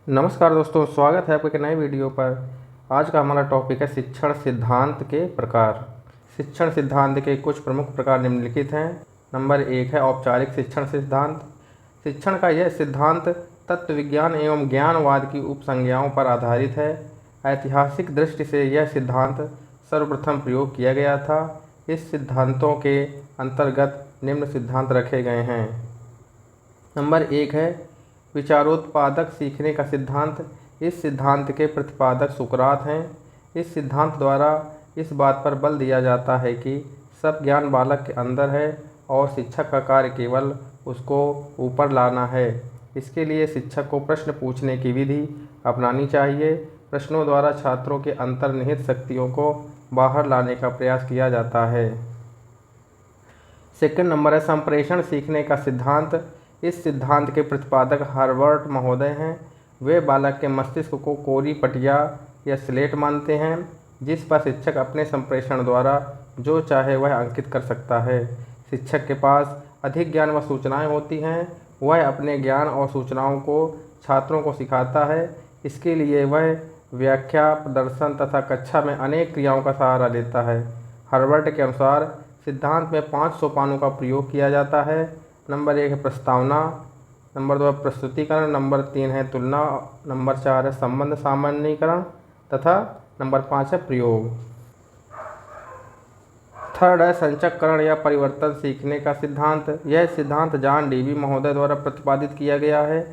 नमस्कार दोस्तों, स्वागत है आपके एक नए वीडियो पर। आज का हमारा टॉपिक है शिक्षण सिद्धांत के प्रकार। शिक्षण सिद्धांत के कुछ प्रमुख प्रकार निम्नलिखित हैं। नंबर 1 है औपचारिक शिक्षण सिद्धांत। शिक्षण का यह सिद्धांत तत्व विज्ञान एवं ज्ञानवाद की उपसंज्ञाओं पर आधारित है। ऐतिहासिक दृष्टि से यह सिद्धांत सर्वप्रथम प्रयोग किया गया था। इस सिद्धांतों के अंतर्गत निम्न सिद्धांत रखे गए हैं। नंबर 1 है विचारोत्पादक सीखने का सिद्धांत। इस सिद्धांत के प्रतिपादक सुकरात हैं। इस सिद्धांत द्वारा इस बात पर बल दिया जाता है कि सब ज्ञान बालक के अंदर है और शिक्षक का कार्य केवल उसको ऊपर लाना है। इसके लिए शिक्षक को प्रश्न पूछने की विधि अपनानी चाहिए। प्रश्नों द्वारा छात्रों के अंतर्निहित शक्तियों को बाहर लाने का प्रयास किया जाता है। सेकंड नंबर है संप्रेषण सीखने का सिद्धांत। इस सिद्धांत के प्रतिपादक हार्वर्ड महोदय हैं। वे बालक के मस्तिष्क को कोरी पटिया या स्लेट मानते हैं, जिस पर शिक्षक अपने संप्रेषण द्वारा जो चाहे वह अंकित कर सकता है। शिक्षक के पास अधिक ज्ञान व सूचनाएं होती हैं। वह अपने ज्ञान और सूचनाओं को छात्रों को सिखाता है। इसके लिए वह व्याख्या, प्रदर्शन तथा कक्षा में अनेक क्रियाओं का सहारा लेता है। हार्वर्ड के अनुसार सिद्धांत में 5 सोपानों का प्रयोग किया जाता है। नंबर 1 है प्रस्तावना, नंबर 2 है प्रस्तुतिकरण, नंबर 3 है तुलना, नंबर 4 है संबंध सामान्यीकरण तथा नंबर 5 है प्रयोग। थर्ड है संचक्करण या परिवर्तन सीखने का सिद्धांत। यह सिद्धांत जॉन डीवी महोदय द्वारा प्रतिपादित किया गया है।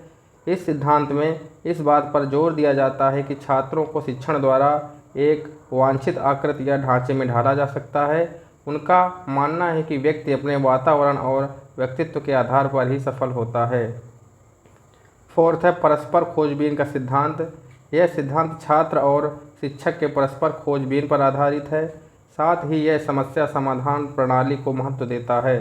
इस सिद्धांत में इस बात पर जोर दिया जाता है कि छात्रों को शिक्षण द्वारा एक वांछित आकृति या ढांचे में ढाला जा सकता है। उनका मानना है कि व्यक्ति अपने वातावरण और व्यक्तित्व के आधार पर ही सफल होता है। फोर्थ है परस्पर खोजबीन का सिद्धांत। यह सिद्धांत छात्र और शिक्षक के परस्पर खोजबीन पर आधारित है। साथ ही यह समस्या समाधान प्रणाली को महत्व देता है।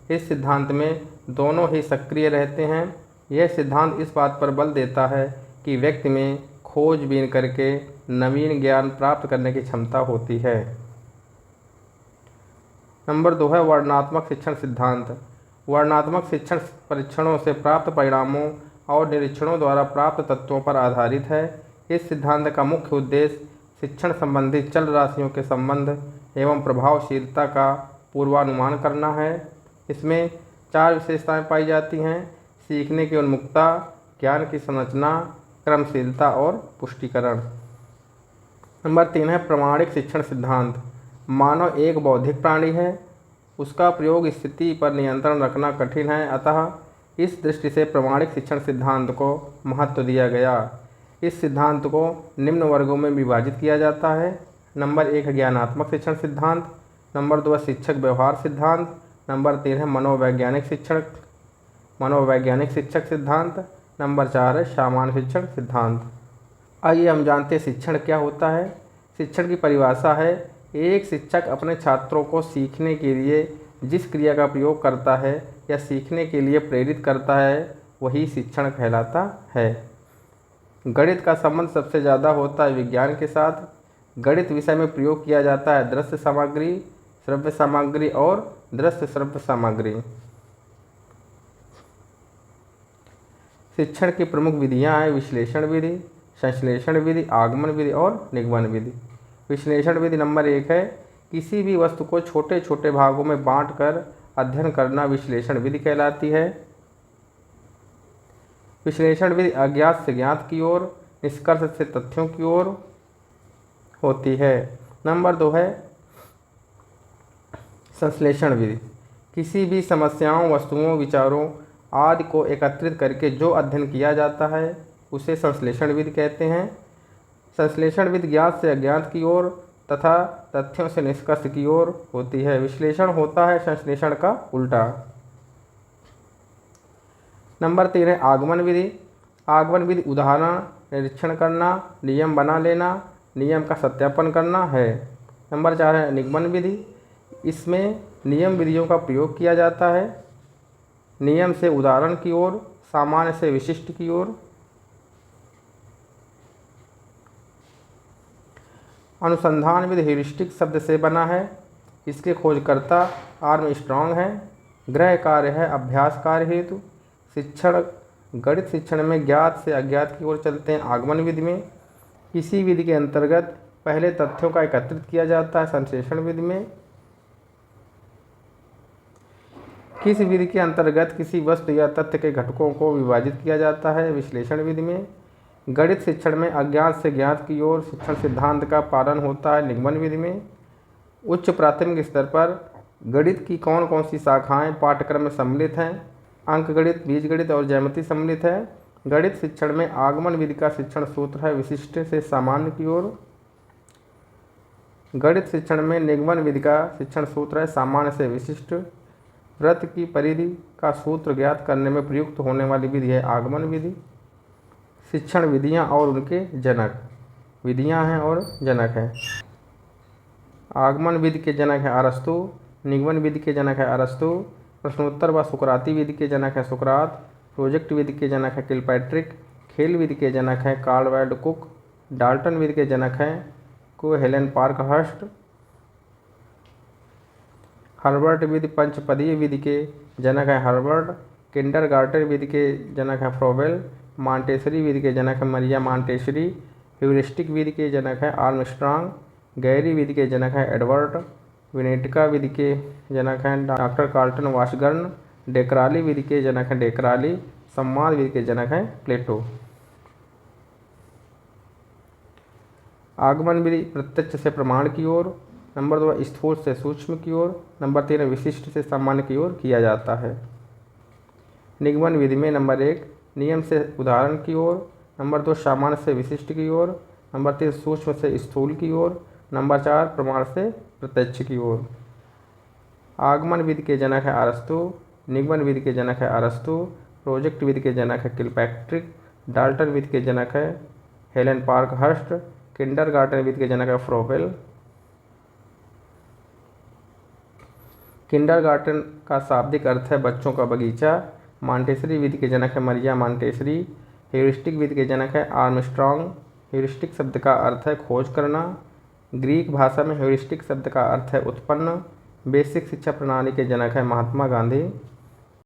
इस सिद्धांत में दोनों ही सक्रिय रहते हैं। यह सिद्धांत इस बात पर बल देता है कि व्यक्ति में खोजबीन करके नवीन ज्ञान प्राप्त करने की क्षमता होती है। नंबर 2 है वर्णनात्मक शिक्षण सिद्धांत। वर्णनात्मक शिक्षण परीक्षणों से प्राप्त परिणामों और निरीक्षणों द्वारा प्राप्त तत्वों पर आधारित है। इस सिद्धांत का मुख्य उद्देश्य शिक्षण संबंधी चल राशियों के संबंध एवं प्रभावशीलता का पूर्वानुमान करना है। इसमें 4 विशेषताएं पाई जाती हैं: सीखने की उन्मुखता, ज्ञान की संरचना, क्रमशीलता और पुष्टिकरण। नंबर 3 है प्रमाणिक शिक्षण सिद्धांत। मानव एक बौद्धिक प्राणी है। उसका प्रयोग स्थिति पर नियंत्रण रखना कठिन है, अतः इस दृष्टि से प्रमाणिक शिक्षण सिद्धांत को महत्व दिया गया। इस सिद्धांत को निम्न वर्गों में विभाजित किया जाता है। नंबर 1 है ज्ञानात्मक शिक्षण सिद्धांत, नंबर 2 है शिक्षक व्यवहार सिद्धांत, नंबर 3 है मनोवैज्ञानिक शिक्षक सिद्धांत, नंबर 4 है सामान्य शिक्षण सिद्धांत। आइए हम जानते हैं शिक्षण क्या होता है। शिक्षण की परिभाषा है एक शिक्षक अपने छात्रों को सीखने के लिए जिस क्रिया का प्रयोग करता है या सीखने के लिए प्रेरित करता है वही शिक्षण कहलाता है। गणित का संबंध सबसे ज़्यादा होता है विज्ञान के साथ। गणित विषय में प्रयोग किया जाता है दृश्य सामग्री, श्रव्य सामग्री और दृश्य श्रव्य सामग्री। शिक्षण की प्रमुख विधियाँ हैं विश्लेषण विधि, संश्लेषण विधि, आगमन विधि और निगमन विधि। विश्लेषण विधि नंबर 1 है किसी भी वस्तु को छोटे छोटे भागों में बांटकर अध्ययन करना विश्लेषण विधि कहलाती है। विश्लेषण विधि अज्ञात से ज्ञात की ओर, निष्कर्ष से तथ्यों की ओर होती है। नंबर 2 है संश्लेषण विधि। किसी भी समस्याओं, वस्तुओं, विचारों आदि को एकत्रित करके जो अध्ययन किया जाता है उसे संश्लेषण विधि कहते हैं। संश्लेषण विधि ज्ञात से अज्ञात की ओर तथा तथ्यों से निष्कर्ष की ओर होती है। विश्लेषण होता है संश्लेषण का उल्टा। नंबर 3 है आगमन विधि। आगमन विधि उदाहरण, निरीक्षण करना, नियम बना लेना, नियम का सत्यापन करना है। नंबर 4 है निगमन विधि। इसमें नियम विधियों का प्रयोग किया जाता है। नियम से उदाहरण की ओर, सामान्य से विशिष्ट की ओर। अनुसंधान विधि ह्यूरिस्टिक शब्द से बना है। इसके खोजकर्ता आर्मस्ट्रॉन्ग हैं। गृह कार्य है अभ्यास कार्य हेतु। शिक्षण गणित शिक्षण में ज्ञात से अज्ञात की ओर चलते हैं आगमन विधि में। किसी विधि के अंतर्गत पहले तथ्यों का एकत्रित किया जाता है संश्लेषण विधि में। किस विधि के अंतर्गत किसी वस्तु या तथ्य के घटकों को विभाजित किया जाता है विश्लेषण विधि में। गणित शिक्षण में अज्ञात से ज्ञात की ओर शिक्षण सिद्धांत का पालन होता है निगमन विधि में। उच्च प्राथमिक स्तर पर गणित की कौन कौन सी शाखाएं पाठ्यक्रम में सम्मिलित हैं? अंकगणित, बीजगणित और ज्यामिति सम्मिलित है। गणित शिक्षण में आगमन विधि का शिक्षण सूत्र है विशिष्ट से सामान्य की ओर। गणित शिक्षण में निगमन विधि का शिक्षण सूत्र है सामान्य से विशिष्ट। वृत्त की परिधि का सूत्र ज्ञात करने में प्रयुक्त होने वाली विधि है आगमन विधि। शिक्षण विधियां और उनके जनक। विधियां हैं और जनक हैं। आगमन विधि के जनक है अरस्तु। निगमन विधि के जनक है अरस्तु। प्रश्नोत्तर व सुकराती विधि के जनक है सुकरात। प्रोजेक्ट विधि के जनक है किलपैट्रिक। खेल विधि के जनक है कार्लवाइल्ड कुक। डाल्टन विधि के जनक हैं हेलेन पार्कहर्स्ट। हर्बर्ट विधि पंचपदीय विधि के जनक है हर्बर्ट। किंडरगार्टन विधि के जनक है फ्रोबेल। मॉन्टेसरी विधि के जनक है मरिया मॉन्टेसरी। ह्यूरिस्टिक विधि के जनक है आर्मस्ट्रांग। गैरी विधि के जनक है एडवर्ड। विनेटिका विधि के जनक हैं डॉक्टर कार्लटन वाशगर्न। डेक्राली विधि के जनक हैं डेक्राली। संवाद विधि के जनक हैं प्लेटो। आगमन विधि प्रत्यक्ष से प्रमाण की ओर। नंबर 2 स्थूल से सूक्ष्म की ओर। नंबर 3 विशिष्ट से सामान्य की ओर किया जाता है। निगमन विधि में नंबर 1 नियम से उदाहरण की ओर। नंबर 2 सामान्य से विशिष्ट की ओर। नंबर 3 सूक्ष्म से स्थूल की ओर। नंबर 4 प्रमाण से प्रत्यक्ष की ओर। आगमन विधि के जनक है अरस्तु। निगमन विधि के जनक है अरस्तु। प्रोजेक्ट विधि के जनक है किलपैट्रिक। डाल्टन विधि के जनक है हेलेन पार्कहर्स्ट। किंडरगार्टन विधि के जनक है फ्रोबेल। किंडरगार्टन का शाब्दिक अर्थ है बच्चों का बगीचा। मॉन्टेसरी विधि के जनक है मरिया मॉन्टेसरी। ह्यूरिस्टिक विधि के जनक है आर्मस्ट्रांग। ह्यूरिस्टिक शब्द का अर्थ है खोज करना। ग्रीक भाषा में ह्यूरिस्टिक शब्द का अर्थ है उत्पन्न। बेसिक शिक्षा प्रणाली के जनक है महात्मा गांधी।